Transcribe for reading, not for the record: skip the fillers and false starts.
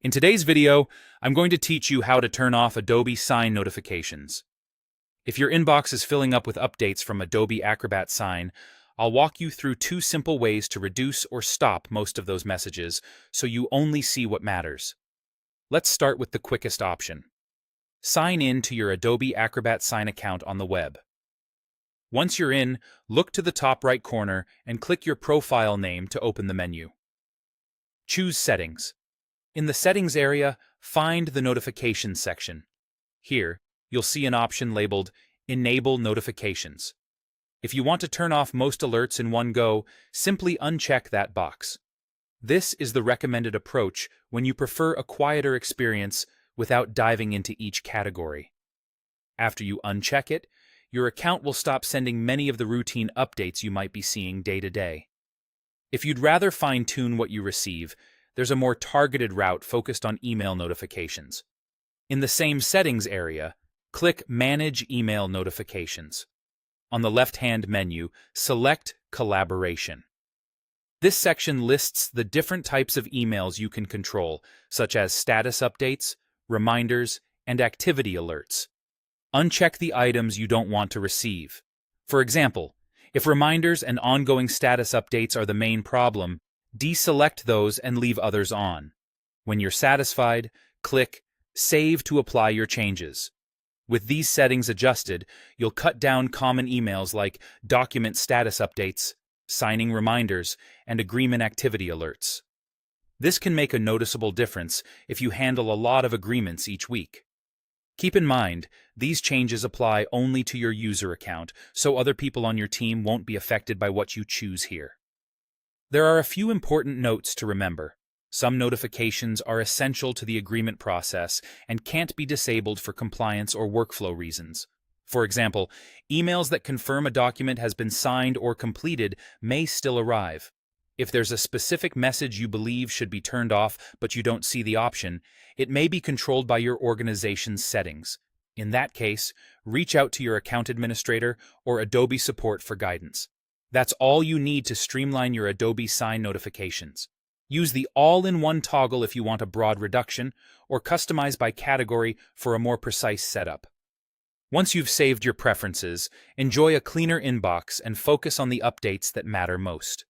In today's video, I'm going to teach you how to turn off Adobe Sign notifications. If your inbox is filling up with updates from Adobe Acrobat Sign, I'll walk you through two simple ways to reduce or stop most of those messages so you only see what matters. Let's start with the quickest option. Sign in to your Adobe Acrobat Sign account on the web. Once you're in, look to the top right corner and click your profile name to open the menu. Choose Settings. In the Settings area, find the Notifications section. Here, you'll see an option labeled Enable Notifications. If you want to turn off most alerts in one go, simply uncheck that box. This is the recommended approach when you prefer a quieter experience without diving into each category. After you uncheck it, your account will stop sending many of the routine updates you might be seeing day to day. If you'd rather fine-tune what you receive, there's a more targeted route focused on email notifications. In the same Settings area, click Manage Email Notifications. On the left-hand menu, select Collaboration. This section lists the different types of emails you can control, such as status updates, reminders, and activity alerts. Uncheck the items you don't want to receive. For example, if reminders and ongoing status updates are the main problem, deselect those and leave others on. When you're satisfied, click Save to apply your changes. With these settings adjusted, you'll cut down common emails like document status updates, signing reminders, and agreement activity alerts. This can make a noticeable difference if you handle a lot of agreements each week. Keep in mind, these changes apply only to your user account, so other people on your team won't be affected by what you choose here. There are a few important notes to remember. Some notifications are essential to the agreement process and can't be disabled for compliance or workflow reasons. For example, emails that confirm a document has been signed or completed may still arrive. If there's a specific message you believe should be turned off but you don't see the option, it may be controlled by your organization's settings. In that case, reach out to your account administrator or Adobe support for guidance. That's all you need to streamline your Adobe Sign notifications. Use the all-in-one toggle if you want a broad reduction, or customize by category for a more precise setup. Once you've saved your preferences, enjoy a cleaner inbox and focus on the updates that matter most.